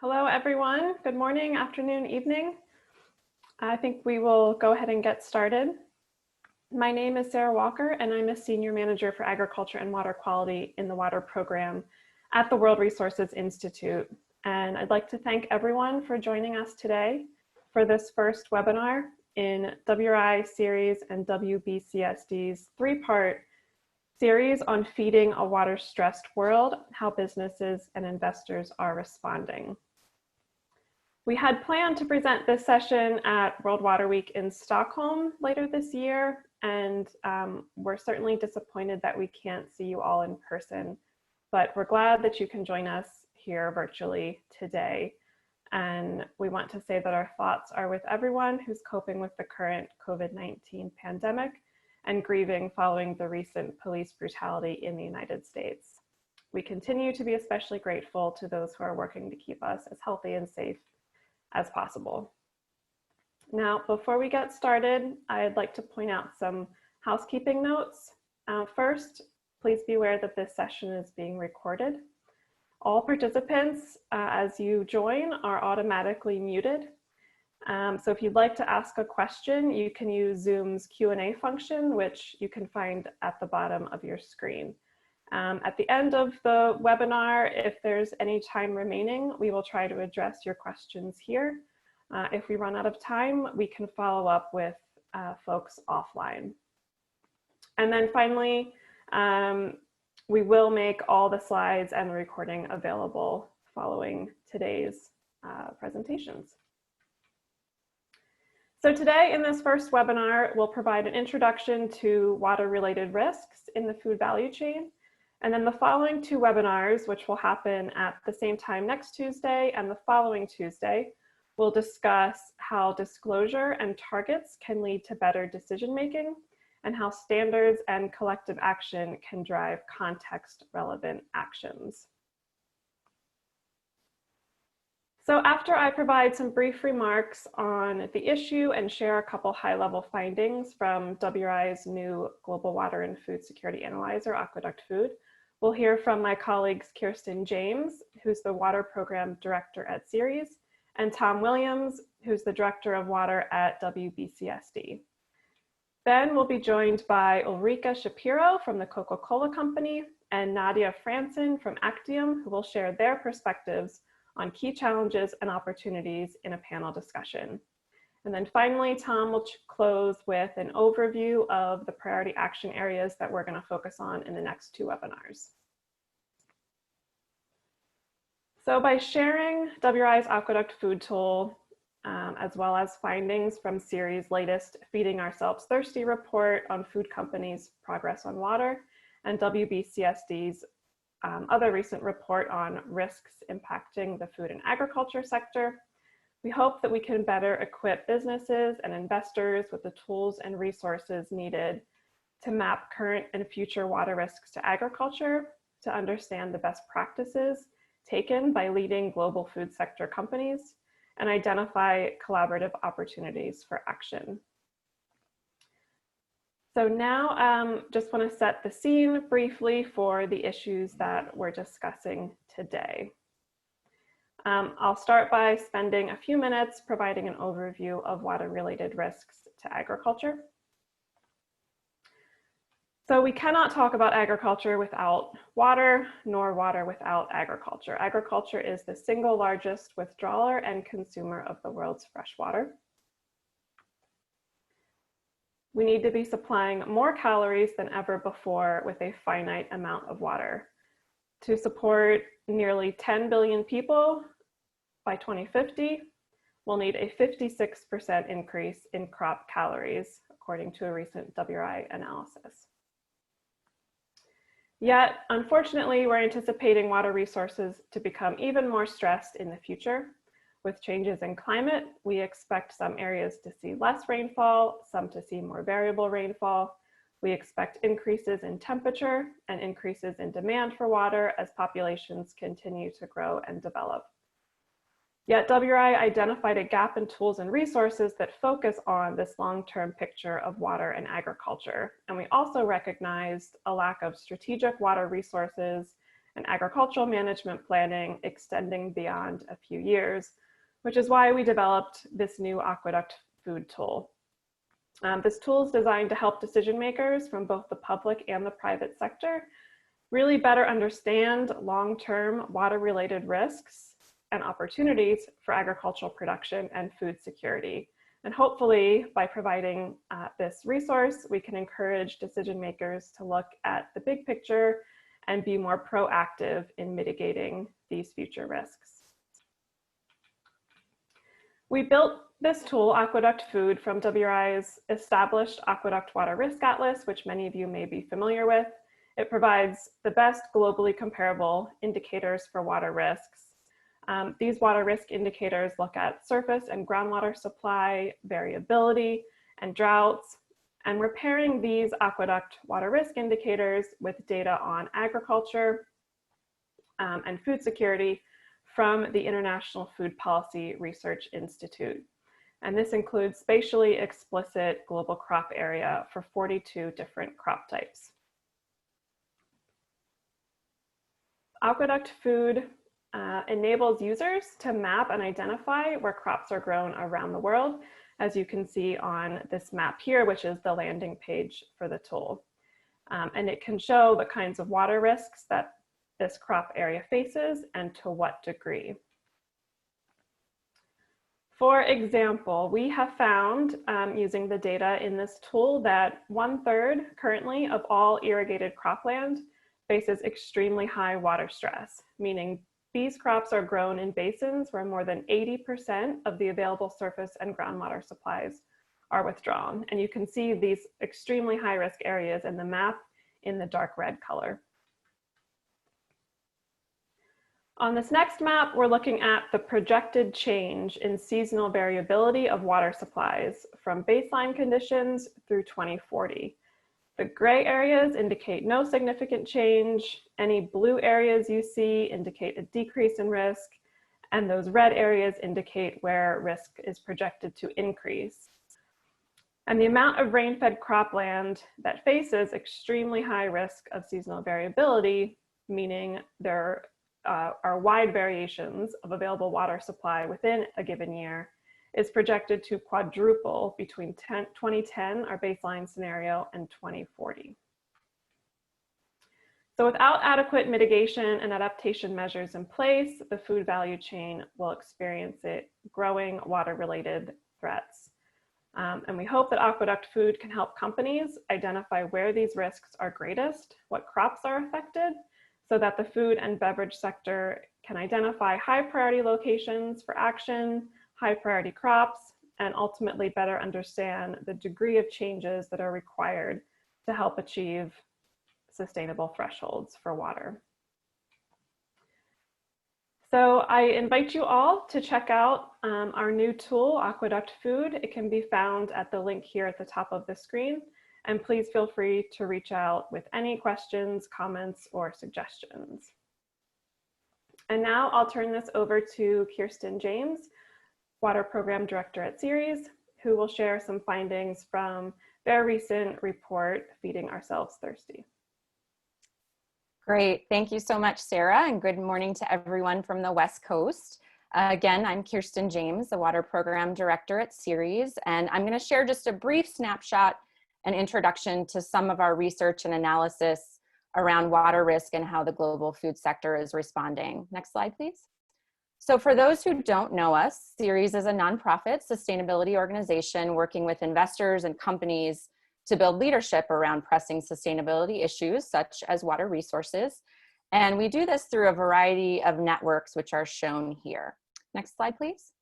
Hello, everyone. Good morning, afternoon, evening. I think we will go ahead and get started. My name is Sara Walker, and I'm a Senior Manager for Agriculture and Water Quality in the Water Program at the World Resources Institute. And I'd like to thank everyone for joining us today for this first webinar in WRI, Ceres, and WBCSD's three-part series on feeding a water-stressed world, how businesses and investors are responding. We had planned to present this session at World Water Week in Stockholm later this year, and we're certainly disappointed that we can't see you all in person, but we're glad that you can join us here virtually today. And we want to say that our thoughts are with everyone who's coping with the current COVID-19 pandemic and grieving following the recent police brutality in the United States. We continue to be especially grateful to those who are working to keep us as healthy and safe as possible. Now, before we get started, I'd like to point out some housekeeping notes. First, please be aware that this session is being recorded. All participants, as you join, are automatically muted. So if you'd like to ask a question, you can use Zoom's Q&A function, which you can find at the bottom of your screen. At the end of the webinar, if there's any time remaining, we will try to address your questions here. If we run out of time, we can follow up with folks offline. And then finally, we will make all the slides and the recording available following today's presentations. So today in this first webinar, we'll provide an introduction to water-related risks in the food value chain. And then the following two webinars, which will happen at the same time next Tuesday and the following Tuesday, will discuss how disclosure and targets can lead to better decision-making and how standards and collective action can drive context-relevant actions. So after I provide some brief remarks on the issue and share a couple high-level findings from WRI's new Global Water and Food Security Analyzer, Aqueduct Food, we'll hear from my colleagues Kirsten James, who's the Water Program Director at Ceres, and Tom Williams, who's the Director of Water at WBCSD. Then we'll be joined by Ulrike Sapiro from the Coca-Cola Company and Nadja Franssen from Actium, who will share their perspectives on key challenges and opportunities in a panel discussion. And then finally, Tom will close with an overview of the priority action areas that we're going to focus on in the next two webinars. So by sharing WRI's Aqueduct Food Tool, as well as findings from Ceres' latest Feeding Ourselves Thirsty report on food companies' progress on water, and WBCSD's other recent report on risks impacting the food and agriculture sector, we hope that we can better equip businesses and investors with the tools and resources needed to map current and future water risks to agriculture, to understand the best practices taken by leading global food sector companies, and identify collaborative opportunities for action. So now just want to set the scene briefly for the issues that we're discussing today. I'll start by spending a few minutes providing an overview of water-related risks to agriculture. So we cannot talk about agriculture without water, nor water without agriculture. Agriculture is the single largest withdrawer and consumer of the world's fresh water. We need to be supplying more calories than ever before with a finite amount of water. To support nearly 10 billion people by 2050, we'll need a 56% increase in crop calories, according to a recent WRI analysis. Yet, unfortunately, we're anticipating water resources to become even more stressed in the future. With changes in climate, we expect some areas to see less rainfall, some to see more variable rainfall. We expect increases in temperature and increases in demand for water as populations continue to grow and develop. Yet WRI identified a gap in tools and resources that focus on this long-term picture of water and agriculture. And we also recognized a lack of strategic water resources and agricultural management planning extending beyond a few years, which is why we developed this new aqueduct food tool. This tool is designed to help decision makers from both the public and the private sector really better understand long-term water-related risks and opportunities for agricultural production and food security. And hopefully, by providing this resource, we can encourage decision makers to look at the big picture and be more proactive in mitigating these future risks. We built this tool, Aqueduct Food, from WRI's established Aqueduct Water Risk Atlas, which many of you may be familiar with. It provides the best globally comparable indicators for water risks. These water risk indicators look at surface and groundwater supply, variability, and droughts. And we're pairing these aqueduct water risk indicators with data on agriculture and food security from the International Food Policy Research Institute. And this includes spatially explicit global crop area for 42 different crop types. Aqueduct Food enables users to map and identify where crops are grown around the world, as you can see on this map here, which is the landing page for the tool. And it can show the kinds of water risks that this crop area faces and to what degree. For example, we have found using the data in this tool that 1/3 currently of all irrigated cropland faces extremely high water stress, meaning these crops are grown in basins where more than 80% of the available surface and groundwater supplies are withdrawn. And you can see these extremely high risk areas in the map in the dark red color. On this next map, we're looking at the projected change in seasonal variability of water supplies from baseline conditions through 2040. The gray areas indicate no significant change. Any blue areas you see indicate a decrease in risk, and those red areas indicate where risk is projected to increase. And the amount of rain-fed cropland that faces extremely high risk of seasonal variability, meaning there are wide variations of available water supply within a given year, is projected to quadruple between 2010, our baseline scenario, and 2040. So without adequate mitigation and adaptation measures in place, the food value chain will experience growing water-related threats. And we hope that Aqueduct Food can help companies identify where these risks are greatest, what crops are affected, so that the food and beverage sector can identify high priority locations for action, high priority crops, and ultimately better understand the degree of changes that are required to help achieve sustainable thresholds for water. So I invite you all to check out our new tool, Aqueduct Food. It can be found at the link here at the top of the screen. And please feel free to reach out with any questions, comments, or suggestions. And now I'll turn this over to Kirsten James, Water Program Director at Ceres, who will share some findings from their recent report, Feeding Ourselves Thirsty. Great, thank you so much, Sara, and good morning to everyone from the West Coast. Again, I'm Kirsten James, the Water Program Director at Ceres, and I'm going to share just a brief snapshot and introduction to some of our research and analysis around water risk and how the global food sector is responding. Next slide, please. So for those who don't know us, Ceres is a nonprofit sustainability organization working with investors and companies to build leadership around pressing sustainability issues such as water resources. And we do this through a variety of networks, which are shown here. Next slide, please.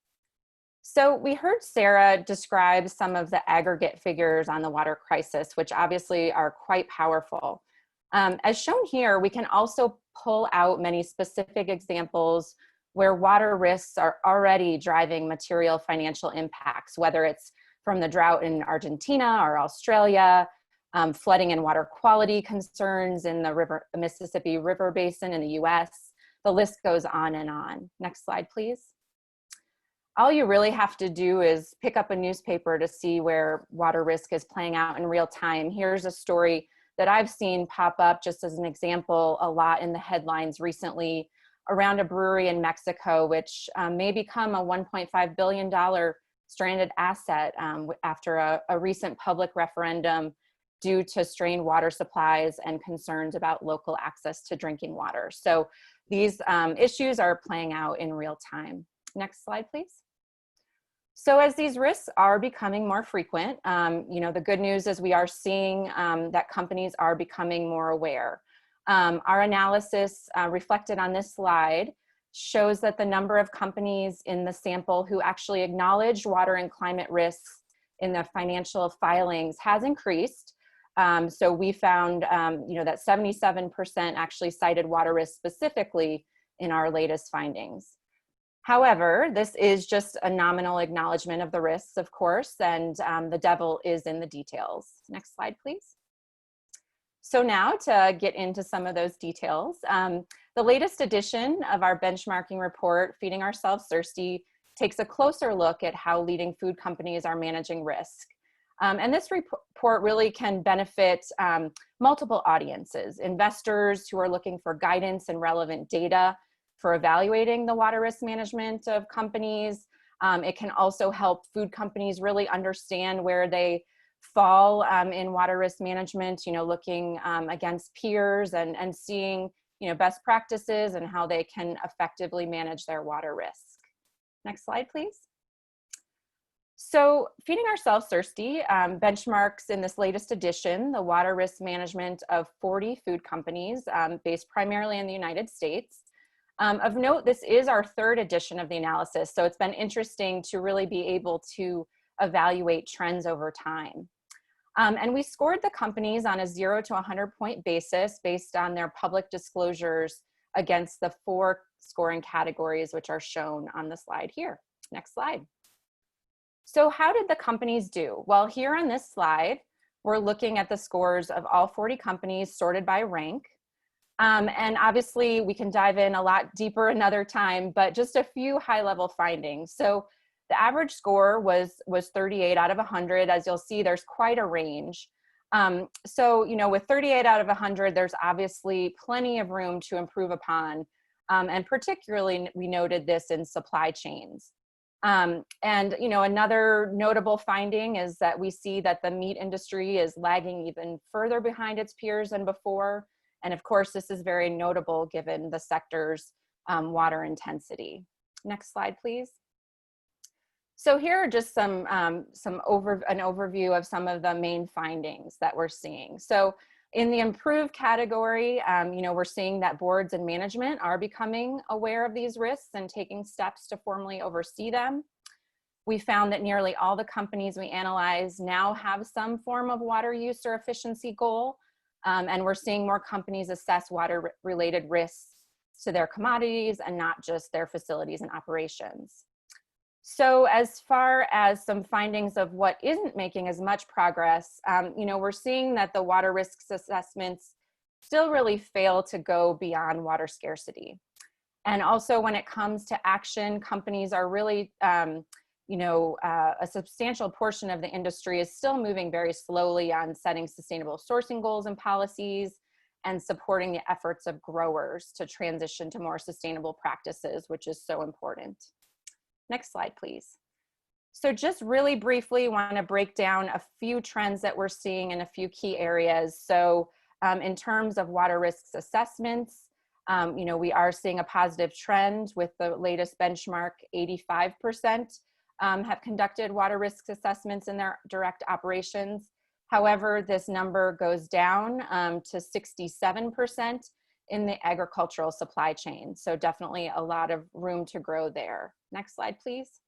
So we heard Sara describe some of the aggregate figures on the water crisis, which obviously are quite powerful. As shown here, we can also pull out many specific examples where water risks are already driving material financial impacts, whether it's from the drought in Argentina or Australia, flooding and water quality concerns in the Mississippi River Basin in the US. The list goes on and on. Next slide, please. All you really have to do is pick up a newspaper to see where water risk is playing out in real time. Here's a story that I've seen pop up, just as an example, a lot in the headlines recently around a brewery in Mexico, which may become a $1.5 billion stranded asset after a recent public referendum due to strained water supplies and concerns about local access to drinking water. So these issues are playing out in real time. Next slide, please. So as these risks are becoming more frequent, the good news is we are seeing that companies are becoming more aware. Our analysis reflected on this slide shows that the number of companies in the sample who actually acknowledged water and climate risks in the financial filings has increased. So we found that 77% actually cited water risks specifically in our latest findings. However, this is just a nominal acknowledgement of the risks, of course, and the devil is in the details. Next slide, please. So now to get into some of those details, the latest edition of our benchmarking report, Feeding Ourselves Thirsty, takes a closer look at how leading food companies are managing risk. And this report really can benefit multiple audiences: investors who are looking for guidance and relevant data for evaluating the water risk management of companies. It can also help food companies really understand where they fall in water risk management, looking against peers and seeing, best practices and how they can effectively manage their water risk. Next slide, please. So Feeding Ourselves Thirsty benchmarks in this latest edition the water risk management of 40 food companies based primarily in the United States. Of note, this is our third edition of the analysis, so it's been interesting to really be able to evaluate trends over time. And we scored the companies on a 0 to 100-point basis based on their public disclosures against the 4 scoring categories, which are shown on the slide here. Next slide. So how did the companies do? Well, here on this slide, we're looking at the scores of all 40 companies sorted by rank. And obviously we can dive in a lot deeper another time, but just a few high-level findings. So the average score was 38 out of 100. As you'll see, there's quite a range. So with 38 out of 100, there's obviously plenty of room to improve upon. And particularly, we noted this in supply chains. And another notable finding is that we see that the meat industry is lagging even further behind its peers than before. And of course, this is very notable given the sector's water intensity. Next slide, please. So here are just an overview of some of the main findings that we're seeing. So in the improved category, we're seeing that boards and management are becoming aware of these risks and taking steps to formally oversee them. We found that nearly all the companies we analyzed now have some form of water use or efficiency goal. And we're seeing more companies assess water-related risks to their commodities and not just their facilities and operations. So as far as some findings of what isn't making as much progress, we're seeing that the water risks assessments still really fail to go beyond water scarcity. And also when it comes to action, companies are really, a substantial portion of the industry is still moving very slowly on setting sustainable sourcing goals and policies and supporting the efforts of growers to transition to more sustainable practices, which is so important. Next slide, please. So just really briefly want to break down a few trends that we're seeing in a few key areas. So in terms of water risks assessments, we are seeing a positive trend with the latest benchmark. 85% have conducted water risks assessments in their direct operations. However, this number goes down to 67% in the agricultural supply chain. So definitely a lot of room to grow there. Next slide, please.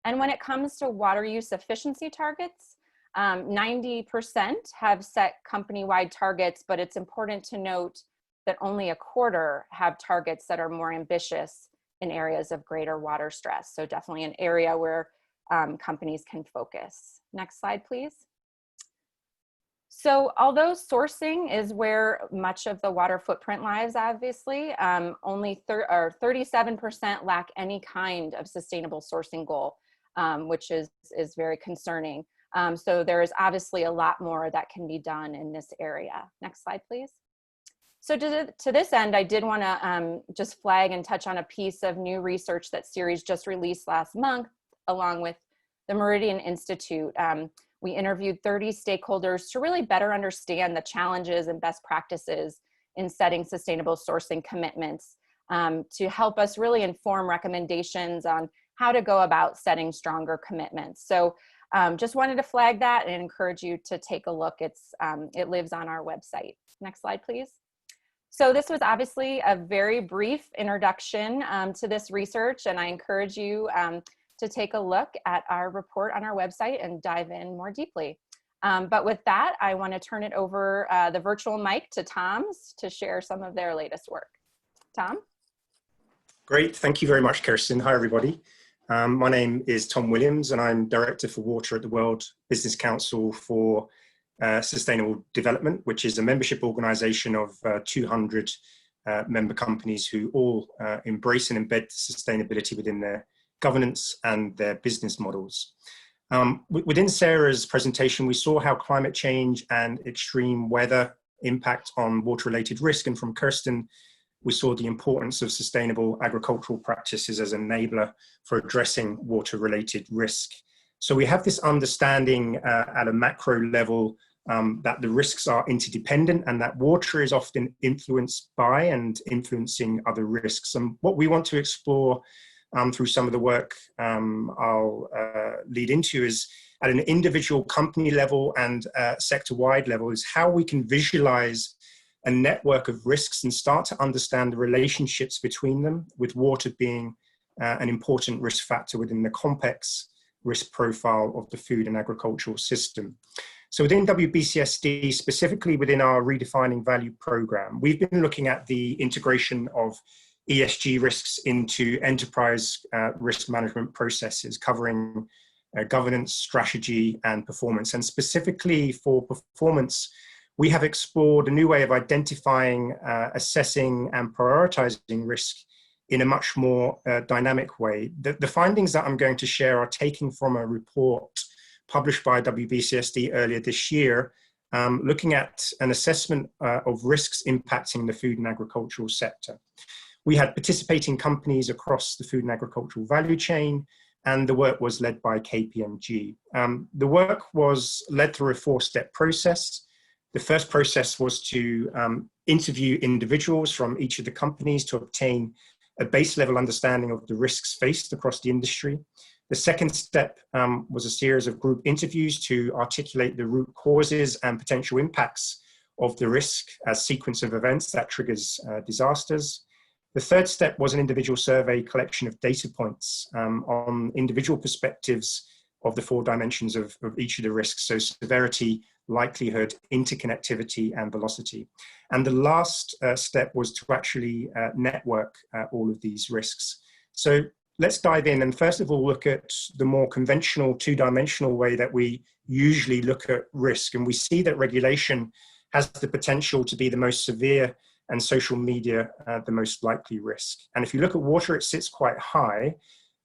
And when it comes to water use efficiency targets, 90% have set company-wide targets, but it's important to note that only a quarter have targets that are more ambitious in areas of greater water stress. So definitely an area where companies can focus. Next slide, please. So although sourcing is where much of the water footprint lies, obviously, only 37% lack any kind of sustainable sourcing goal, which is very concerning. So there is obviously a lot more that can be done in this area. Next slide, please. So to this end, I did want to just flag and touch on a piece of new research that Ceres just released last month, along with the Meridian Institute. We interviewed 30 stakeholders to really better understand the challenges and best practices in setting sustainable sourcing commitments, to help us really inform recommendations on how to go about setting stronger commitments. So just wanted to flag that and encourage you to take a look. It lives on our website. Next slide, please. So this was obviously a very brief introduction to this research, and I encourage you to take a look at our report on our website and dive in more deeply. But with that, I want to turn it over the virtual mic to Tom's to share some of their latest work. Tom? Great, thank you very much, Kirsten. Hi, everybody. My name is Tom Williams, and I'm Director for Water at the World Business Council for Sustainable Development, which is a membership organization of 200 member companies who all embrace and embed sustainability within their governance and their business models. Within Sarah's presentation, we saw how climate change and extreme weather impact on water-related risk, and from Kirsten, we saw the importance of sustainable agricultural practices as an enabler for addressing water-related risk. So we have this understanding at a macro level that the risks are interdependent and that water is often influenced by and influencing other risks. And what we want to explore through some of the work I'll lead into is at an individual company level and sector-wide level is how we can visualize a network of risks and start to understand the relationships between them, with water being an important risk factor within the complex risk profile of the food and agricultural system. So within WBCSD, specifically within our Redefining Value program, we've been looking at the integration of ESG risks into enterprise risk management processes, covering governance, strategy, and performance. And specifically for performance, we have explored a new way of identifying, assessing, and prioritizing risk in a much more dynamic way. The findings that I'm going to share are taken from a report published by WBCSD earlier this year, looking at an assessment of risks impacting the food and agricultural sector. We had participating companies across the food and agricultural value chain, and the work was led by KPMG. The work was led through a 4-step process. The first process was to interview individuals from each of the companies to obtain a base level understanding of the risks faced across the industry. The second step was a series of group interviews to articulate the root causes and potential impacts of the risk as sequence of events that triggers disasters. The third step was an individual survey collection of data points on individual perspectives of the 4 dimensions of each of the risks, so severity, likelihood, interconnectivity, and velocity. And the last step was to actually network all of these risks. So let's dive in and first of all look at the more conventional 2-dimensional way that we usually look at risk. And we see that regulation has the potential to be the most severe and social media the most likely risk. And if you look at water, it sits quite high,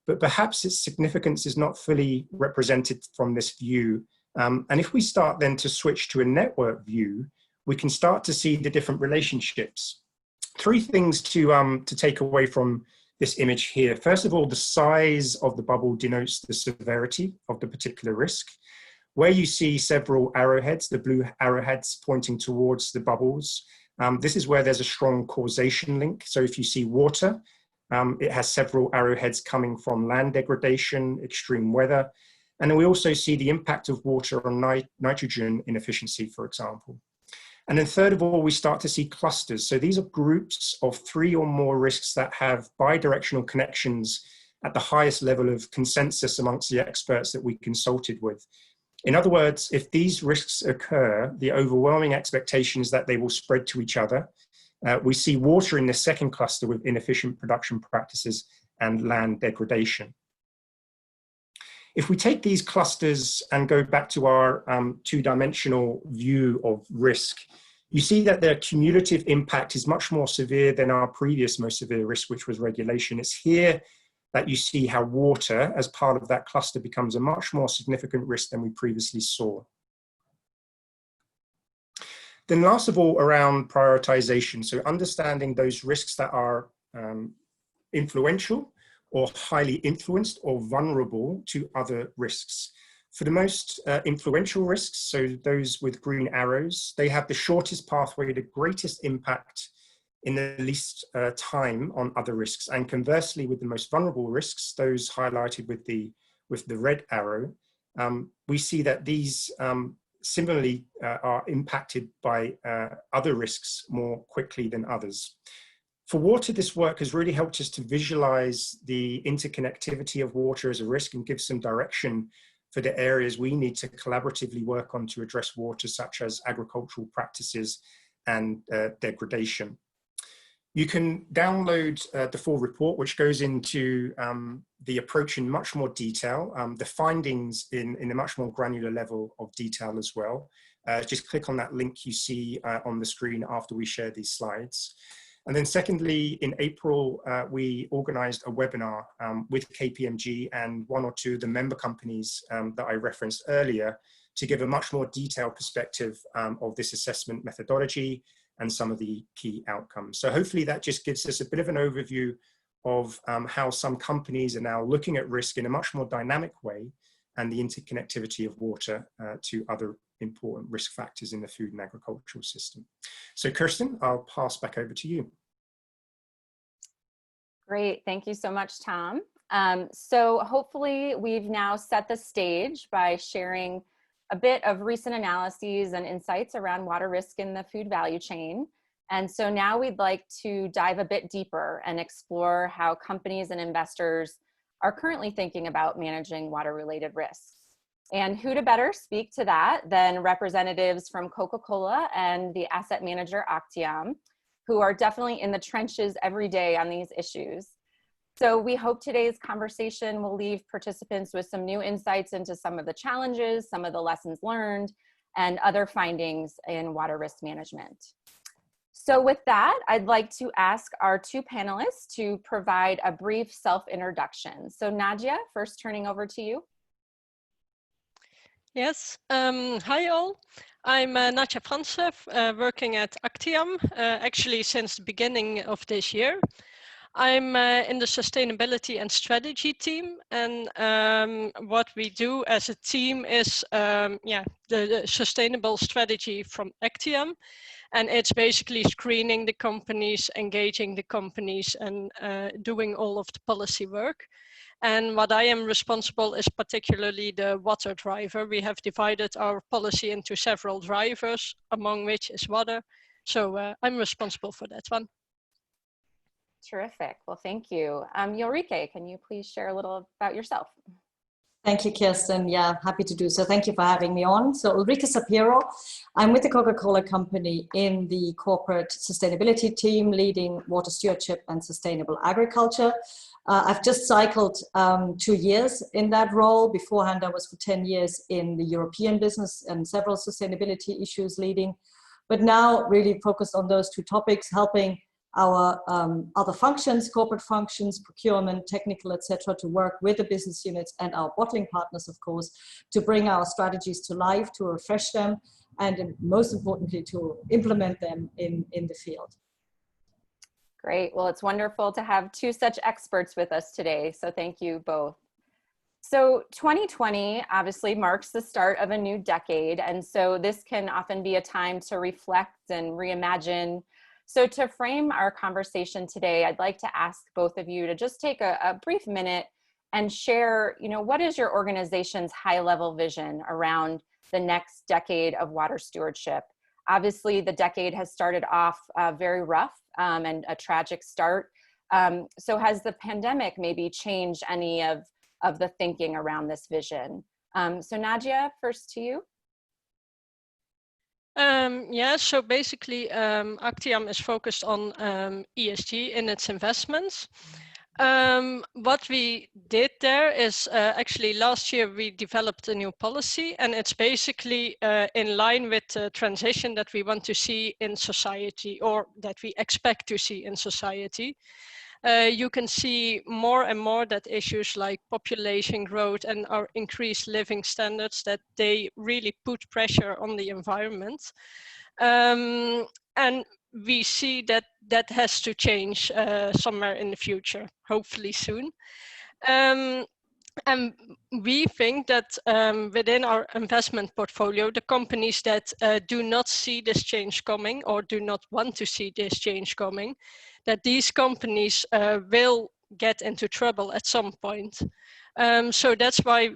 but perhaps its significance is not fully represented from this view. And if we start then to switch to a network view, we can start to see the different relationships. 3 things to take away from this image here. First of all, the size of the bubble denotes the severity of the particular risk. Where you see several arrowheads, the blue arrowheads pointing towards the bubbles, this is where there's a strong causation link. So if you see water, it has several arrowheads coming from land degradation, extreme weather, and then we also see the impact of water on nitrogen inefficiency, for example. And then third of all, we start to see clusters. So these are groups of 3 or more risks that have bidirectional connections at the highest level of consensus amongst the experts that we consulted with. In other words, if these risks occur, the overwhelming expectation is that they will spread to each other. We see water in the second cluster with inefficient production practices and land degradation. If we take these clusters and go back to our 2-dimensional view of risk, you see that their cumulative impact is much more severe than our previous most severe risk, which was regulation. It's here that you see how water as part of that cluster becomes a much more significant risk than we previously saw. Then last of all, around prioritization. So understanding those risks that are influential or highly influenced or vulnerable to other risks. For the most influential risks, so those with green arrows, they have the shortest pathway, the greatest impact in the least time on other risks. And conversely, with the most vulnerable risks, those highlighted with the red arrow, we see that these similarly are impacted by other risks more quickly than others. For water, this work has really helped us to visualize the interconnectivity of water as a risk and give some direction for the areas we need to collaboratively work on to address water, such as agricultural practices and degradation. You can download the full report, which goes into the approach in much more detail, the findings in a much more granular level of detail as well. Just click on that link you see on the screen after we share these slides. And then secondly, in April, we organized a webinar with KPMG and one or two of the member companies that I referenced earlier to give a much more detailed perspective of this assessment methodology and some of the key outcomes. So hopefully that just gives us a bit of an overview of how some companies are now looking at risk in a much more dynamic way and the interconnectivity of water to other important risk factors in the food and agricultural system. So Kirsten, I'll pass back over to you. Great, thank you so much, Tom. So hopefully we've now set the stage by sharing a bit of recent analyses and insights around water risk in the food value chain. And so now we'd like to dive a bit deeper and explore how companies and investors are currently thinking about managing water-related risks. And who to better speak to that than representatives from Coca-Cola and the asset manager ACTIAM, who are definitely in the trenches every day on these issues. So we hope today's conversation will leave participants with some new insights into some of the challenges, some of the lessons learned, and other findings in water risk management. So with that, I'd like to ask our two panelists to provide a brief self-introduction. So Nadja, first turning over to you. Yes, hi all. I'm Nadja Franssen, working at ACTIAM, actually since the beginning of this year. I'm in the sustainability and strategy team, and what we do as a team is the sustainable strategy from ACTIAM, and it's basically screening the companies, engaging the companies, and doing all of the policy work. And what I am responsible is particularly the water driver. We have divided our policy into several drivers, among which is water. So I'm responsible for that one. Terrific. Well, thank you. Ulrike, can you please share a little about yourself? Thank you, Kirsten. Yeah, happy to do so. Thank you for having me on. So Ulrike Sapiro, I'm with the Coca-Cola company in the corporate sustainability team, leading water stewardship and sustainable agriculture. I've just cycled 2 years in that role. Beforehand, I was for 10 years in the European business and several sustainability issues leading, but now really focused on those two topics, helping our other functions, corporate functions, procurement, technical, etc., to work with the business units and our bottling partners, of course, to bring our strategies to life, to refresh them, and most importantly, to implement them in the field. Great. Well, it's wonderful to have two such experts with us today. So thank you both. So 2020 obviously marks the start of a new decade. And so this can often be a time to reflect and reimagine. So to frame our conversation today, I'd like to ask both of you to just take a brief minute and share, what is your organization's high-level vision around the next decade of water stewardship? Obviously, the decade has started off very rough and a tragic start. So has the pandemic maybe changed any of the thinking around this vision? So Nadja, first to you. Yeah, so basically ACTIAM is focused on ESG in its investments. What we did there is actually last year we developed a new policy, and it's basically in line with the transition that we want to see in society, or that we expect to see in society. you can see more and more that issues like population growth and our increased living standards, that they really put pressure on the environment. And we see that that has to change somewhere in the future, hopefully soon. And we think that within our investment portfolio, the companies that do not see this change coming or do not want to see this change coming, that these companies will get into trouble at some point. So that's why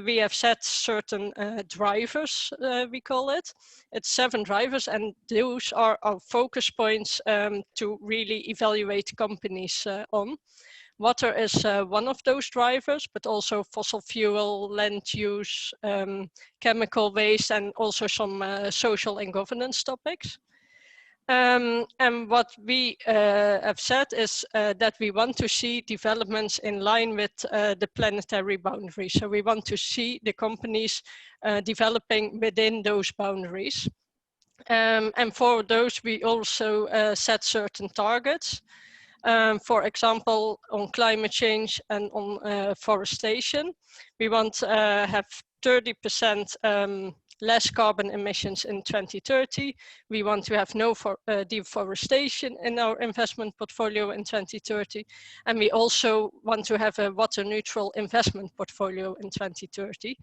we have set certain drivers, we call it. It's 7 drivers, and those are our focus points to really evaluate companies on. Water is one of those drivers, but also fossil fuel, land use, chemical waste, and also some social and governance topics. And what we have said is that we want to see developments in line with the planetary boundaries. So we want to see the companies developing within those boundaries. And for those, we also set certain targets. For example, on climate change and on forestation, we want to have 30% less carbon emissions in 2030. We want to have no deforestation in our investment portfolio in 2030. And we also want to have a water neutral investment portfolio in 2030.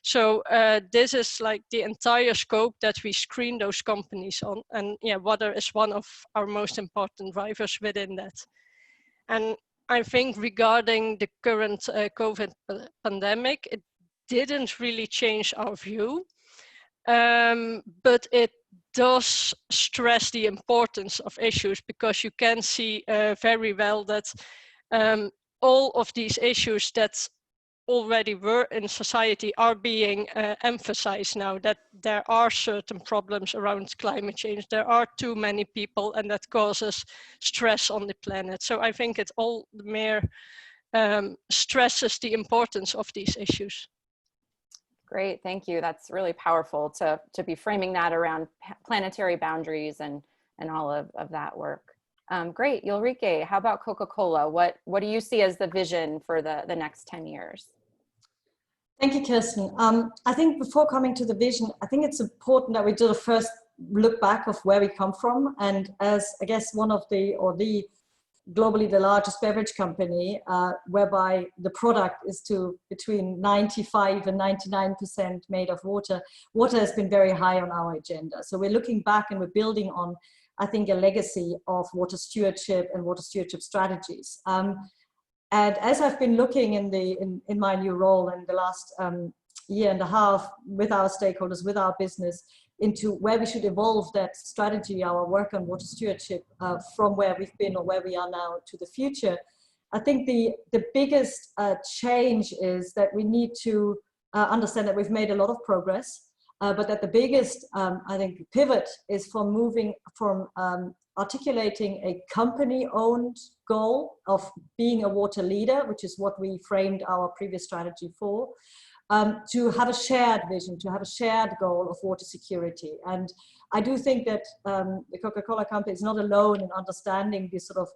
So this is like the entire scope that we screen those companies on. And yeah, water is one of our most important drivers within that. And I think regarding the current COVID pandemic, it didn't really change our view, but it does stress the importance of issues, because you can see very well that all of these issues that already were in society are being emphasized now, that there are certain problems around climate change. There are too many people, and that causes stress on the planet. So I think it all the more stresses the importance of these issues. Great, thank you. That's really powerful to be framing that around planetary boundaries and all of that work. Great, Ulrike, how about Coca-Cola? What do you see as the vision for the next 10 years? Thank you, Kirsten. I think before coming to the vision, I think it's important that we do the first look back of where we come from. And as I guess one of the globally the largest beverage company, whereby the product is to between 95 and 99% made of water, water has been very high on our agenda. So we're looking back and we're building on, I think, a legacy of water stewardship and water stewardship strategies. And as I've been looking in my new role in the last year and a half with our stakeholders, with our business, into where we should evolve that strategy, our work on water stewardship from where we've been or where we are now to the future, I think the biggest change is that we need to understand that we've made a lot of progress, but that the biggest, I think, pivot is from moving from articulating a company-owned goal of being a water leader, which is what we framed our previous strategy for, to have a shared vision, to have a shared goal of water security. And I do think that the Coca-Cola company is not alone in understanding this sort of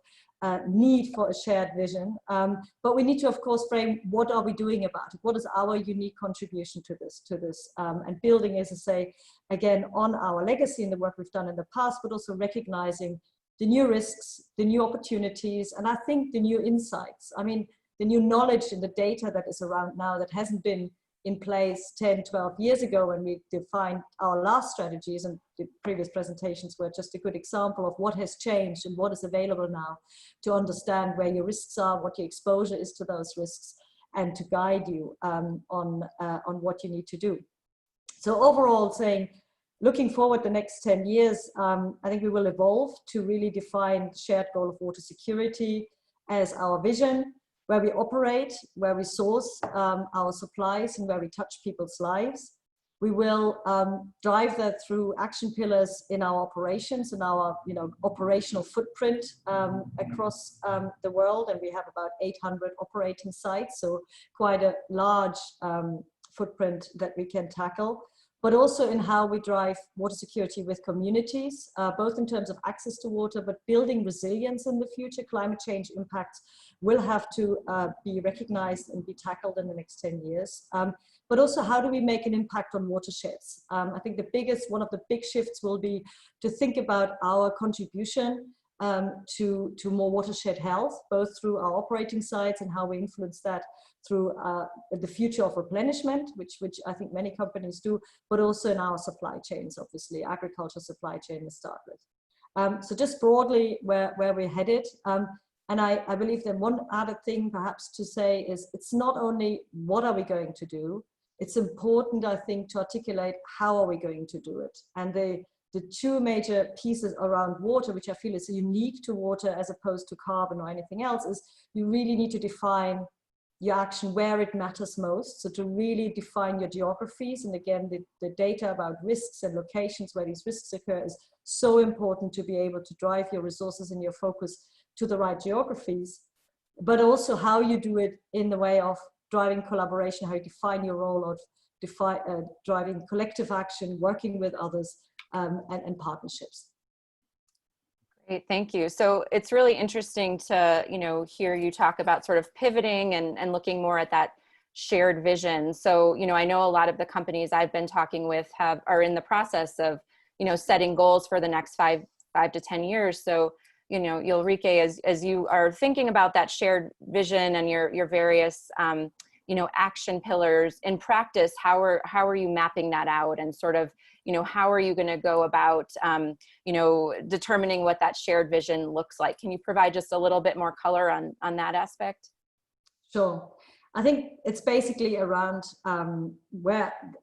need for a shared vision, but we need to, of course, frame what are we doing about it? What is our unique contribution to this? And building, as I say, again, on our legacy and the work we've done in the past, but also recognizing the new risks, the new opportunities, and I think the new insights. I mean, the new knowledge and the data that is around now that hasn't been in place 10, 12 years ago when we defined our last strategies, and the previous presentations were just a good example of what has changed and what is available now to understand where your risks are, what your exposure is to those risks, and to guide you on what you need to do. So overall, saying, looking forward the next 10 years, I think we will evolve to really define the shared goal of water security as our vision, where we operate, where we source our supplies, and where we touch people's lives. We will drive that through action pillars in our operations and our operational footprint across the world. And we have about 800 operating sites, so quite a large footprint that we can tackle. but also in how we drive water security with communities, both in terms of access to water, but building resilience in the future. Climate change impacts will have to be recognized and be tackled in the next 10 years. But also, how do we make an impact on watersheds? I think one of the big shifts will be to think about our contribution to more watershed health, both through our operating sites and how we influence that through the future of replenishment, which I think many companies do, but also in our supply chains, obviously, agriculture supply chain to start with. So just broadly where we're headed. And I believe that one other thing perhaps to say is it's not only what are we going to do, it's important, I think, to articulate how are we going to do it. And the two major pieces around water, which I feel is unique to water as opposed to carbon or anything else, is you really need to define your action where it matters most. So to really define your geographies. And again, the data about risks and locations where these risks occur is so important to be able to drive your resources and your focus to the right geographies, but also how you do it in the way of driving collaboration, how you define your role of driving collective action, working with others, and partnerships. Great, thank you. So it's really interesting to hear you talk about sort of pivoting and looking more at that shared vision. So I know a lot of the companies I've been talking with are in the process of setting goals for the next five to 10 years. So Ulrike, as you are thinking about that shared vision and your various action pillars in practice, how are you mapping that out, and sort of how are you going to go about determining what that shared vision looks like? Can you provide just a little bit more color on that aspect? Sure. I think it's basically around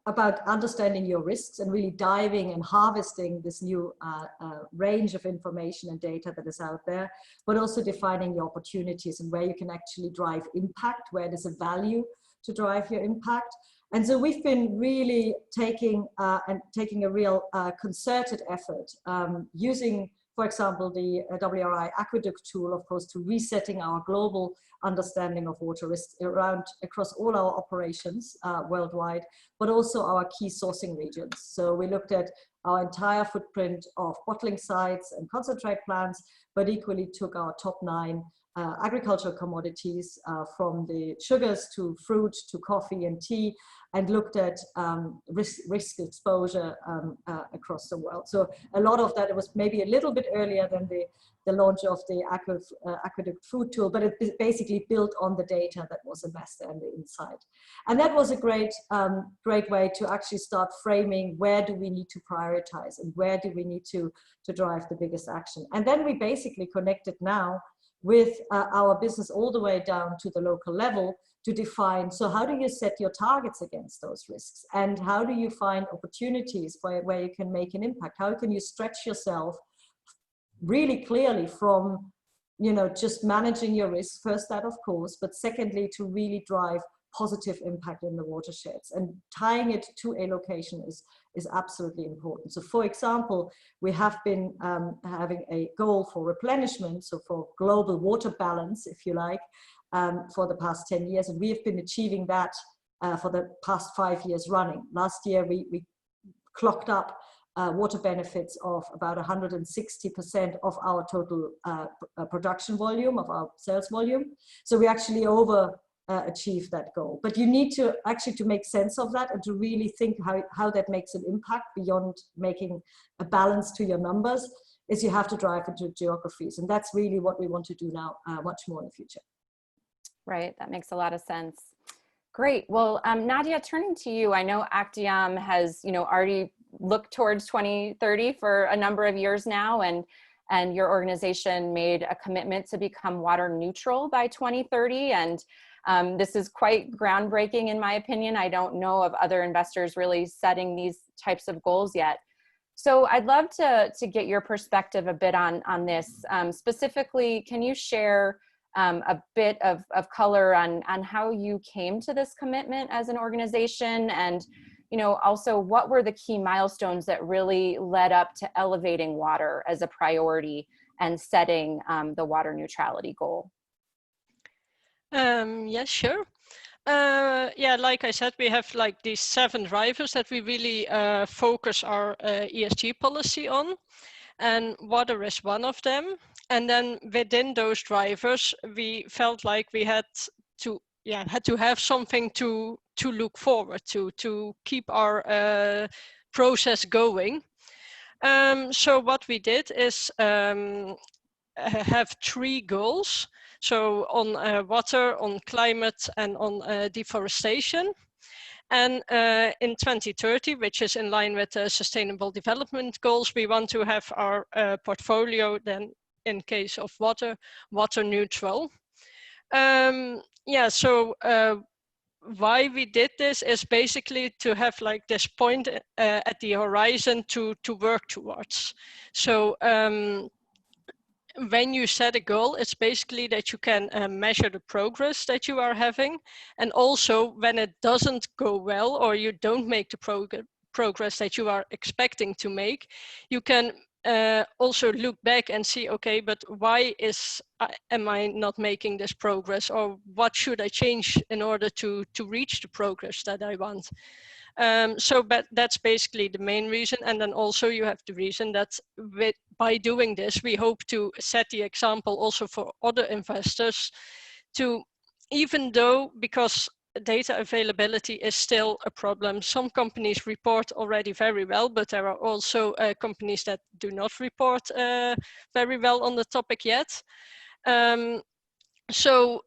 about understanding your risks and really diving and harvesting this new range of information and data that is out there, but also defining your opportunities and where you can actually drive impact, where there's a value to drive your impact. And so we've been really taking a real concerted effort using, for example, the WRI Aqueduct tool, of course, to resetting our global understanding of water risks across all our operations worldwide, but also our key sourcing regions. So we looked at our entire footprint of bottling sites and concentrate plants, but equally took our top 9 agricultural commodities from the sugars to fruit to coffee and tea, and looked at risk exposure across the world. So a lot of that, it was maybe a little bit earlier than the launch of the Aqueduct food tool, but it basically built on the data that was amassed and the insight. And that was a great way to actually start framing where do we need to prioritize and where do we need to drive the biggest action. And then we basically connected now with our business all the way down to the local level to define, so how do you set your targets against those risks? And how do you find opportunities where you can make an impact? How can you stretch yourself really clearly from, just managing your risks, first that of course, but secondly, to really drive positive impact in the watersheds, and tying it to a location is absolutely important. So for example, we have been having a goal for replenishment, so for global water balance, if you like, for the past 10 years. And we have been achieving that for the past 5 years running. Last year, we clocked up water benefits of about 160% of our total production volume, of our sales volume. So we actually achieve that goal. But you need to actually to make sense of that and to really think how that makes an impact beyond making a balance to your numbers, is you have to drive into geographies. And that's really what we want to do now, much more in the future. Right, that makes a lot of sense. Great. Well, Nadja, turning to you, I know Actiam has, already looked towards 2030 for a number of years now, and your organization made a commitment to become water neutral by 2030. And this is quite groundbreaking in my opinion. I don't know of other investors really setting these types of goals yet. So I'd love to get your perspective a bit on this. Specifically, can you share a bit of color on how you came to this commitment as an organization, and also what were the key milestones that really led up to elevating water as a priority and setting the water neutrality goal? Yes, sure. Yeah, like I said, we have like these 7 drivers that we really focus our ESG policy on, and water is one of them. And then within those drivers, we felt like we had to have something to look forward to keep our process going. So what we did is have 3 goals. So on water, on climate, and on deforestation. And in 2030, which is in line with the Sustainable Development Goals, we want to have our portfolio then, in case of water neutral. Yeah, so why we did this is basically to have like this point at the horizon to work towards. So when you set a goal, it's basically that you can measure the progress that you are having. And also when it doesn't go well, or you don't make the progress that you are expecting to make, you can also look back and see, okay, but why am I not making this progress? Or what should I change in order to reach the progress that I want? But that's basically the main reason. And then also you have the reason that by doing this, we hope to set the example also for other investors to, even though, because data availability is still a problem, some companies report already very well, but there are also companies that do not report very well on the topic yet. So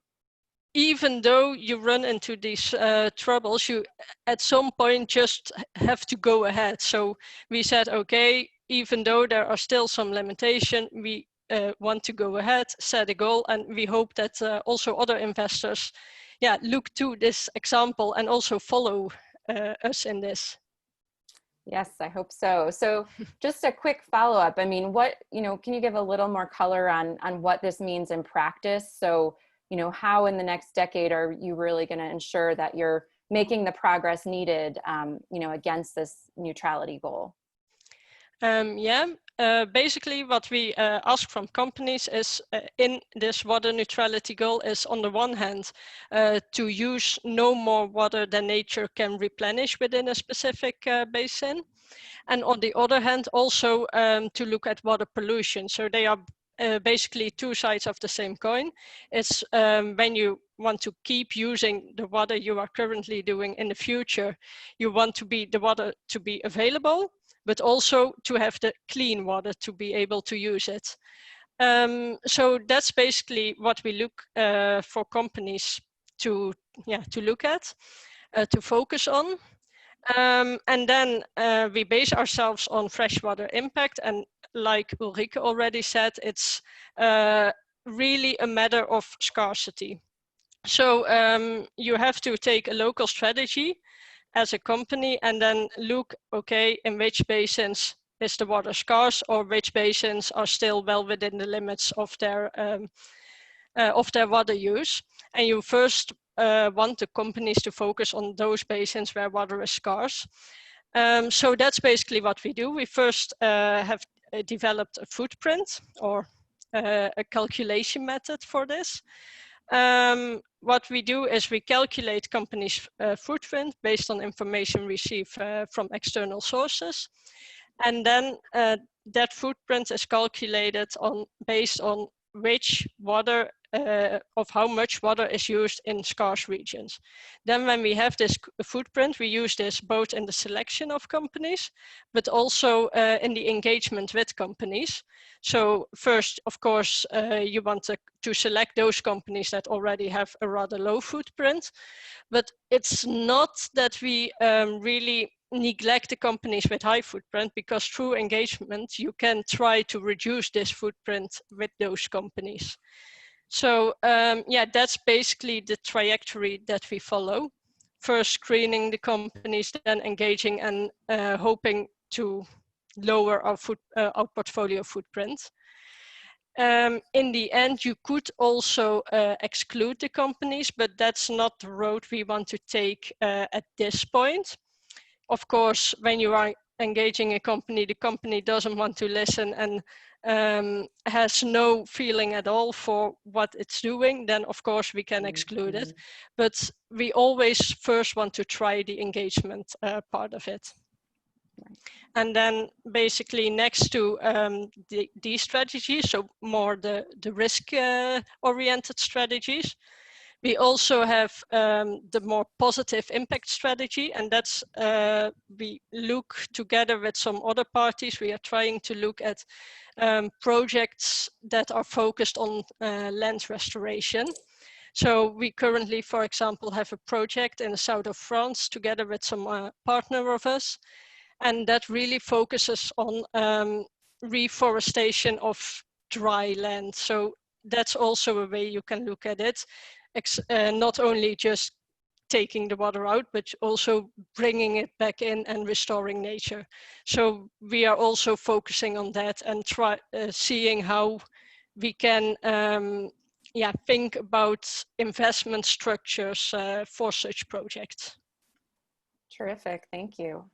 even though you run into these troubles, you at some point just have to go ahead. So we said, okay, even though there are still some limitations, we want to go ahead, set a goal, and we hope that also other investors look to this example and also follow us in this. Yes, I hope so. So just a quick follow-up. I mean, can you give a little more color on what this means in practice? So, how in the next decade are you really going to ensure that you're making the progress needed, against this neutrality goal? Basically what we ask from companies is in this water neutrality goal is, on the one hand, to use no more water than nature can replenish within a specific basin. And on the other hand, also to look at water pollution. So they are basically 2 sides of the same coin. It's when you want to keep using the water you are currently doing in the future, you want the water to be available, but also to have the clean water to be able to use it. So that's basically what we look for companies to look at, to focus on. And then we base ourselves on freshwater impact. And like Ulrike already said, it's really a matter of scarcity. So you have to take a local strategy as a company and then look, okay, in which basins is the water scarce, or which basins are still well within the limits of their water use. And you first want the companies to focus on those basins where water is scarce. So that's basically what we do. We first have developed a footprint, or a calculation method for this. What we do is we calculate companies' footprint based on information received from external sources. And then that footprint is calculated based on which water, of how much water is used in scarce regions. Then when we have this footprint, we use this both in the selection of companies, but also in the engagement with companies. So first, of course, you want to select those companies that already have a rather low footprint, but it's not that we really neglect the companies with high footprint, because through engagement, you can try to reduce this footprint with those companies. So that's basically the trajectory that we follow. First screening the companies, then engaging, and hoping to lower our portfolio footprint. In the end, you could also exclude the companies, but that's not the road we want to take at this point. Of course, when you are engaging a company, the company doesn't want to listen and has no feeling at all for what it's doing, then of course we can exclude it. But we always first want to try the engagement part of it. And then basically next to these strategies, so more the risk oriented strategies, we also have the more positive impact strategy, and that's we look together with some other parties. We are trying to look at projects that are focused on land restoration. So we currently, for example, have a project in the south of France together with some partner of us, and that really focuses on reforestation of dry land. So that's also a way you can look at it. Not only just taking the water out, but also bringing it back in and restoring nature. So we are also focusing on that and seeing how we can think about investment structures for such projects. Terrific, thank you.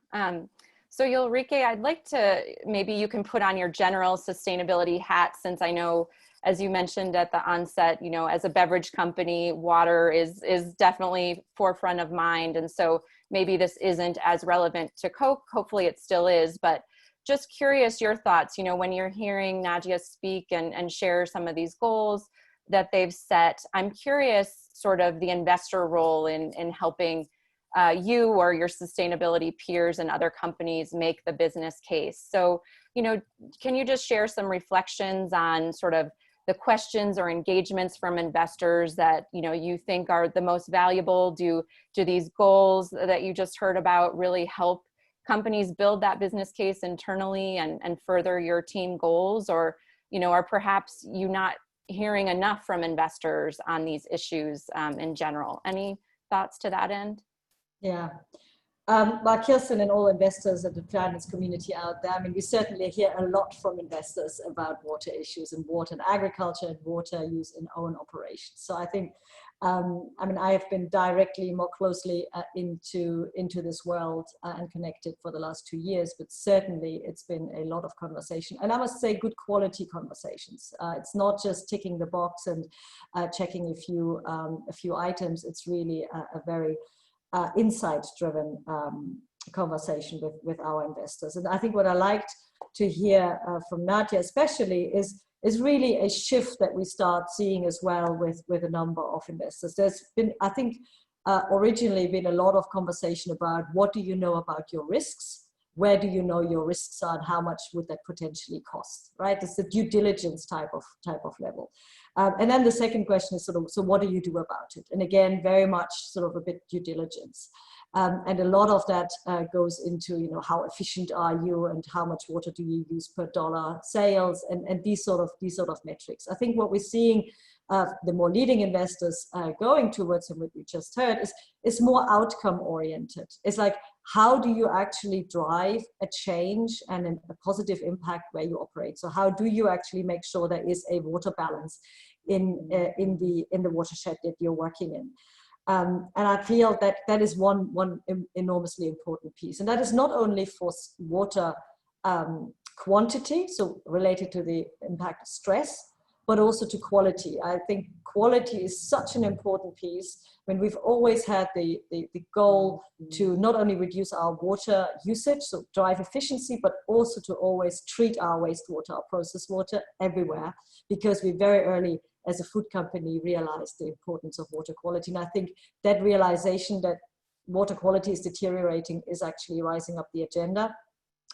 So Ulrike, I'd like to, maybe you can put on your general sustainability hat, since I know, as you mentioned at the onset, you know, as a beverage company, water is definitely forefront of mind. And so maybe this isn't as relevant to Coke, hopefully it still is, but just curious your thoughts, you know, when you're hearing Nadja speak and share some of these goals that they've set. I'm curious sort of the investor role in helping you or your sustainability peers and other companies make the business case. So, you know, can you just share some reflections on sort of the questions or engagements from investors that, you know, you think are the most valuable? Do these goals that you just heard about really help companies build that business case internally and further your team goals? Or, you know, are perhaps you not hearing enough from investors on these issues in general? Any thoughts to that end? Yeah. Well, Kirsten and all investors at the finance community out there, I mean, we certainly hear a lot from investors about water issues and water and agriculture and water use in own operations. So I think, I mean, I have been directly more closely into this world and connected for the last 2 years, but certainly it's been a lot of conversation, and I must say good quality conversations. It's not just ticking the box and checking a few items. It's really a very insight-driven conversation with our investors. And I think what I liked to hear from Nadja especially is really a shift that we start seeing as well with a number of investors. There's been, I think, originally been a lot of conversation about what do you know about your risks? Where do you know your risks are, and how much would that potentially cost, right? It's the due diligence type of level. And then the second question is sort of, so what do you do about it? And again, very much sort of a bit due diligence. And a lot of that goes into, you know, how efficient are you and how much water do you use per dollar sales, and these sort of metrics. I think what we're seeing the more leading investors going towards, and what we just heard, is more outcome oriented. It's like, how do you actually drive a change and a positive impact where you operate? So how do you actually make sure there is a water balance in the watershed that you're working in? And I feel that is one enormously important piece. And that is not only for water quantity, so related to the impact of stress, but also to quality. I think quality is such an important piece. I mean, we've always had the goal to not only reduce our water usage, so drive efficiency, but also to always treat our wastewater, our processed water everywhere, because we very early as a food company realized the importance of water quality. And I think that realization that water quality is deteriorating is actually rising up the agenda.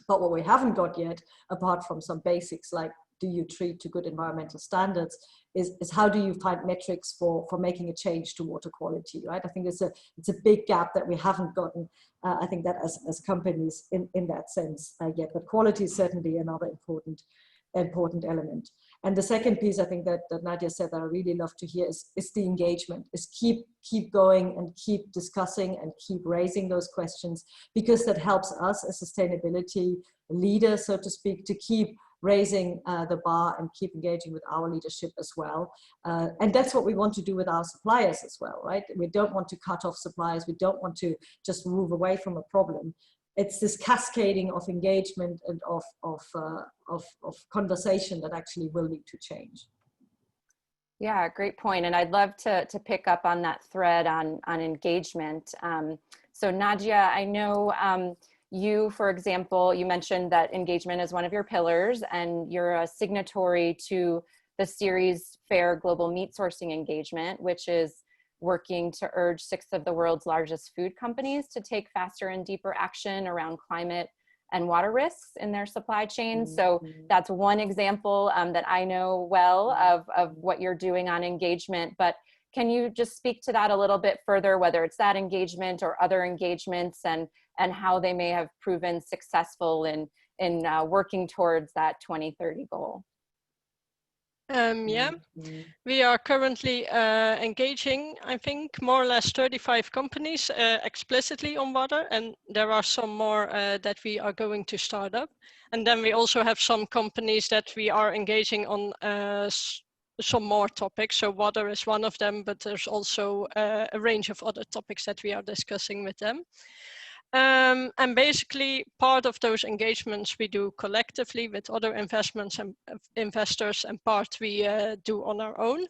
But what we haven't got yet, apart from some basics like do you treat to good environmental standards, is how do you find metrics for making a change to water quality, right? I think it's a big gap that we haven't gotten, I think, that as companies in that sense yet. But quality is certainly another important element. And the second piece, I think, that Nadja said that I really love to hear is the engagement, is keep going and keep discussing and keep raising those questions, because that helps us as sustainability leaders, so to speak, to keep raising the bar and keep engaging with our leadership as well. And that's what we want to do with our suppliers as well, right? We don't want to cut off suppliers. We don't want to just move away from a problem. it's this cascading of engagement and of conversation that actually will lead to change. Yeah, great point. And I'd love to pick up on that thread on engagement. So Nadja, I know you, for example, you mentioned that engagement is one of your pillars, and you're a signatory to the Ceres Fair Global Meat Sourcing Engagement, which is working to urge 6 of the world's largest food companies to take faster and deeper action around climate and water risks in their supply chain. So that's one example that I know well of what you're doing on engagement. But can you just speak to that a little bit further, whether it's that engagement or other engagements, and how they may have proven successful in working towards that 2030 goal? Yeah, we are currently engaging, I think, more or less 35 companies explicitly on water, and there are some more that we are going to start up. And then we also have some companies that we are engaging on some more topics. So water is one of them, but there's also a range of other topics that we are discussing with them. And basically part of those engagements we do collectively with other investments and investors, and part we do on our own.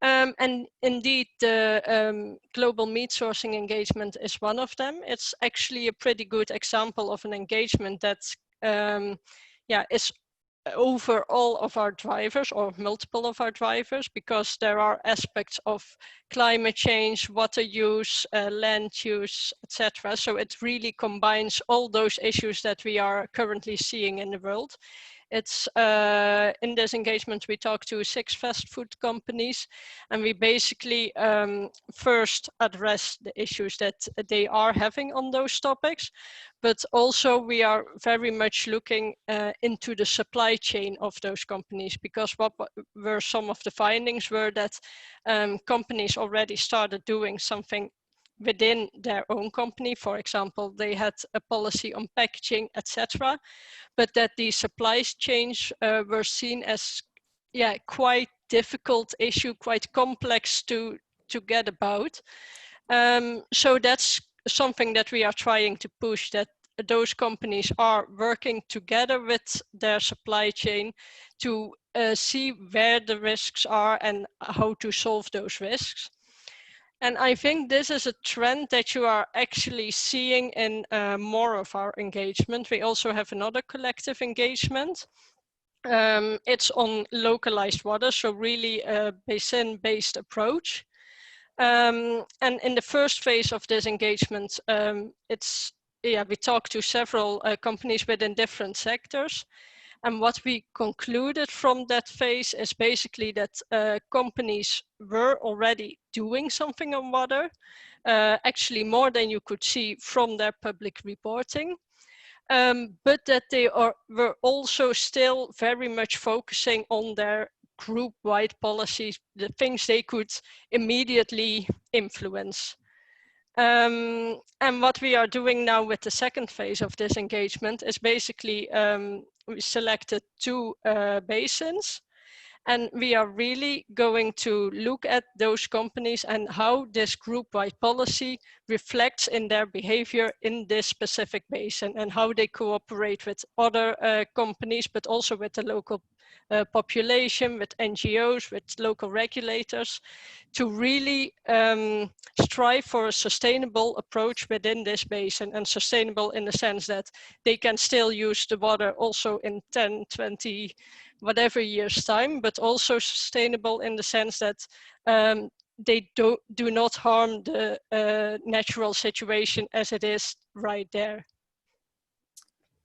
And indeed, the global meat sourcing engagement is one of them. It's actually a pretty good example of an engagement that's is over all of our drivers, or multiple of our drivers, because there are aspects of climate change, water use, land use, etc. So it really combines all those issues that we are currently seeing in the world. It's in this engagement we talk to 6 fast food companies, and we basically first address the issues that they are having on those topics, but also we are very much looking into the supply chain of those companies, because what were some of the findings were that companies already started doing something within their own company. For example, they had a policy on packaging, etc., but that the supply chains were seen as quite difficult issue, quite complex to get about. So that's something that we are trying to push, that those companies are working together with their supply chain to see where the risks are and how to solve those risks. And I think this is a trend that you are actually seeing in more of our engagement. We also have another collective engagement. It's on localized water, so really a basin-based approach. And in the first phase of this engagement, we talked to several companies within different sectors. And what we concluded from that phase is basically that companies were already doing something on water, actually more than you could see from their public reporting, but that they were also still very much focusing on their group-wide policies, the things they could immediately influence. And what we are doing now with the second phase of this engagement is basically we selected 2 basins, and we are really going to look at those companies and how this group-wide policy reflects in their behavior in this specific basin, and how they cooperate with other companies, but also with the local population, with NGOs, with local regulators, to really strive for a sustainable approach within this basin, and sustainable in the sense that they can still use the water also in 10, 20, whatever years time, but also sustainable in the sense that they do not harm the natural situation as it is right there.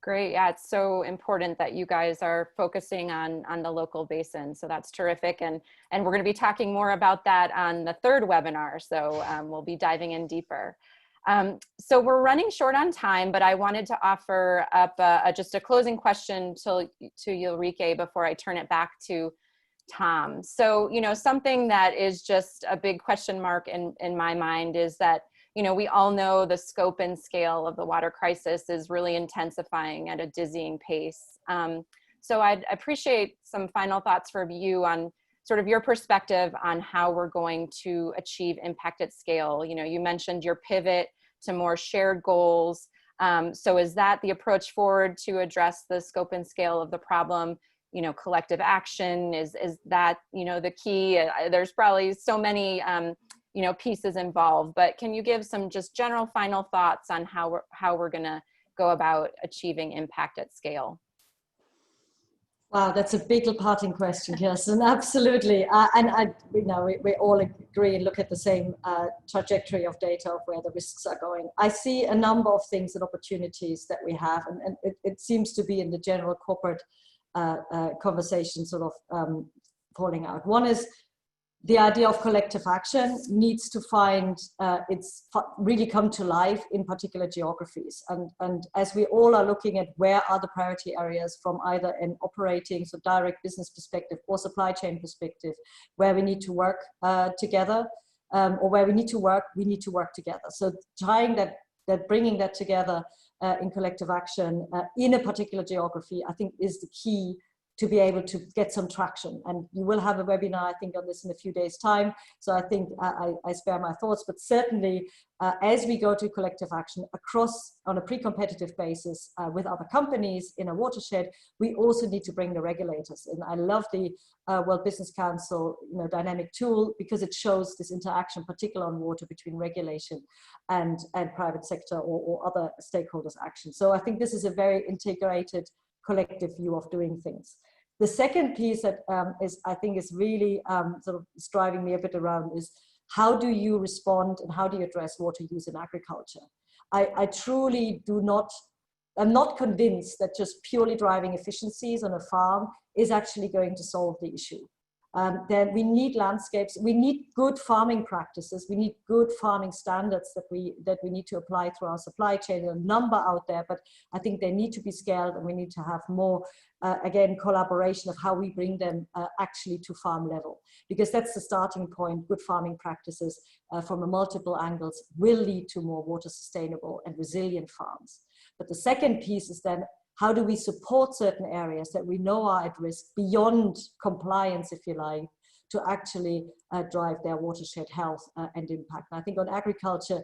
Great. Yeah, it's so important that you guys are focusing on the local basin. So that's terrific. And we're going to be talking more about that on the 3rd webinar. So we'll be diving in deeper. So we're running short on time, but I wanted to offer up just a closing question to Ulrike before I turn it back to Tom. So, you know, something that is just a big question mark in my mind is that, you know, we all know the scope and scale of the water crisis is really intensifying at a dizzying pace. So I'd appreciate some final thoughts from you on sort of your perspective on how we're going to achieve impact at scale. You know, you mentioned your pivot to more shared goals. So is that the approach forward to address the scope and scale of the problem? You know, collective action, is that, you know, the key? There's probably so many, you know, pieces involved, but can you give some just general final thoughts on how we're gonna go about achieving impact at scale? Wow, that's a big parting question, Kirsten. Absolutely, and you know, we all agree and look at the same trajectory of data of where the risks are going. I see a number of things and opportunities that we have, and it seems to be in the general corporate conversation sort of falling out. One is the idea of collective action needs to find really come to life in particular geographies. And as we all are looking at where are the priority areas from either an operating, so direct business perspective or supply chain perspective, where we need to work together, or where we need to work together. So trying that bringing that together in collective action in a particular geography, I think is the key to be able to get some traction. And you will have a webinar, I think, on this in a few days' time. So I think I spare my thoughts, but certainly as we go to collective action across on a pre-competitive basis with other companies in a watershed, we also need to bring the regulators in. I love the World Business Council, you know, dynamic tool, because it shows this interaction, particularly on water, between regulation and private sector or other stakeholders' action. So I think this is a very integrated collective view of doing things. The second piece that I think is really sort of driving me a bit around is how do you respond and how do you address water use in agriculture? I truly I'm not convinced that just purely driving efficiencies on a farm is actually going to solve the issue. Then we need landscapes, we need good farming practices, we need good farming standards that we need to apply through our supply chain. There's a number out there, but I think they need to be scaled, and we need to have more, again, collaboration of how we bring them actually to farm level, because that's the starting point. Good farming practices from a multiple angles will lead to more water sustainable and resilient farms. But the second piece is then, how do we support certain areas that we know are at risk beyond compliance, if you like, to actually drive their watershed health and impact? And I think on agriculture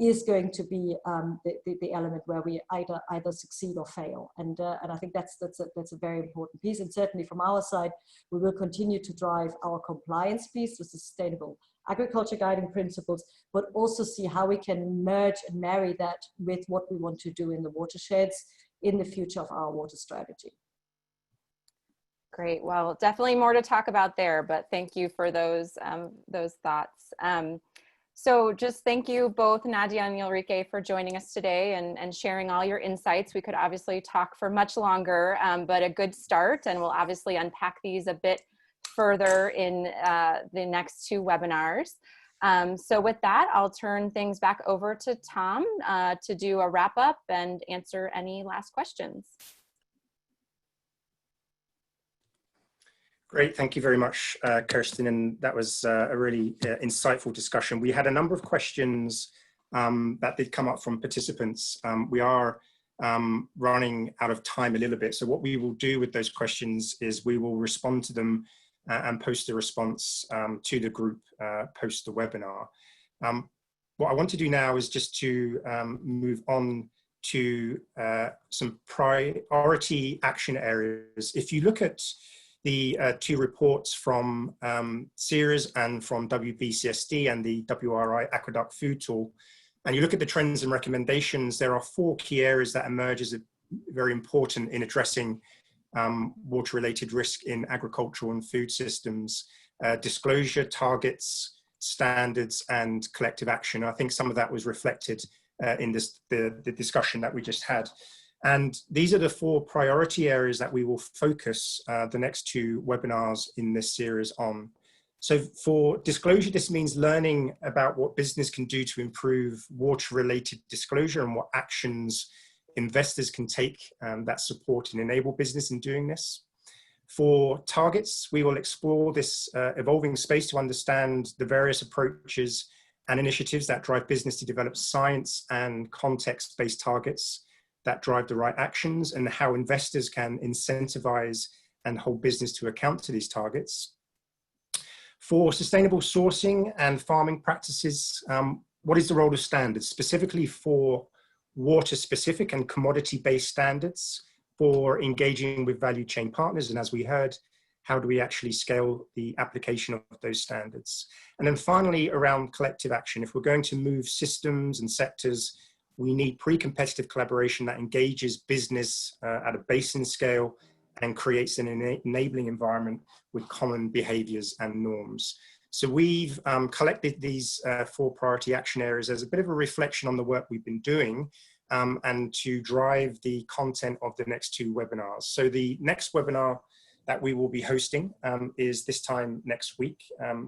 is going to be the element where we either succeed or fail. And I think that's a very important piece. And certainly from our side, we will continue to drive our compliance piece with sustainable agriculture guiding principles, but also see how we can merge and marry that with what we want to do in the watersheds in the future of our water strategy. Great. Well, definitely more to talk about there, but thank you for those thoughts. So just thank you both, Nadja and Ulrike, for joining us today and sharing all your insights. We could obviously talk for much longer, but a good start, and we'll obviously unpack these a bit further in the next two webinars. So with that, I'll turn things back over to Tom to do a wrap up and answer any last questions. Great, thank you very much, Kirsten, and that was a really insightful discussion. We had a number of questions that did come up from participants. We are running out of time a little bit, so what we will do with those questions is we will respond to them and post a response to the group post the webinar. What I want to do now is just to move on to some priority action areas. If you look at the two reports from Ceres and from WBCSD and the WRI Aqueduct Food Tool, and you look at the trends and recommendations, there are 4 key areas that emerge as very important in addressing water-related risk in agricultural and food systems: disclosure, targets, standards, and collective action. I think some of that was reflected in the discussion that we just had. And these are the 4 priority areas that we will focus the next 2 webinars in this series on. So for disclosure, this means learning about what business can do to improve water-related disclosure and what actions investors can take that support and enable business in doing this. For targets, we will explore this evolving space to understand the various approaches and initiatives that drive business to develop science and context-based targets that drive the right actions, and how investors can incentivize and hold business to account to these targets. For sustainable sourcing and farming practices, what is the role of standards, specifically for water-specific and commodity-based standards for engaging with value chain partners. And as we heard, how do we actually scale the application of those standards? And then finally, around collective action. If we're going to move systems and sectors, we need pre-competitive collaboration that engages business at a basin scale and creates an enabling environment with common behaviors and norms. So we've collected these 4 priority action areas as a bit of a reflection on the work we've been doing and to drive the content of the next 2 webinars. So the next webinar that we will be hosting is this time next week.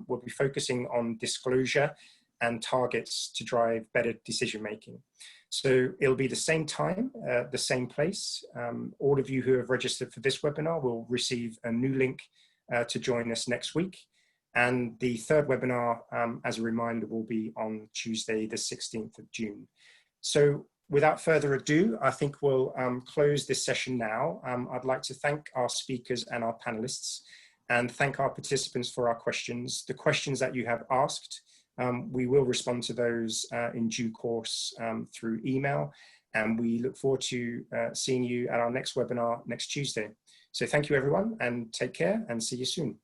We'll be focusing on disclosure and targets to drive better decision making. So it'll be the same time, the same place. All of you who have registered for this webinar will receive a new link to join us next week. And the 3rd webinar, as a reminder, will be on Tuesday, the 16th of June. So without further ado, I think we'll close this session now. I'd like to thank our speakers and our panelists and thank our participants for our questions. The questions that you have asked, we will respond to those in due course through email. And we look forward to seeing you at our next webinar next Tuesday. So thank you everyone and take care and see you soon.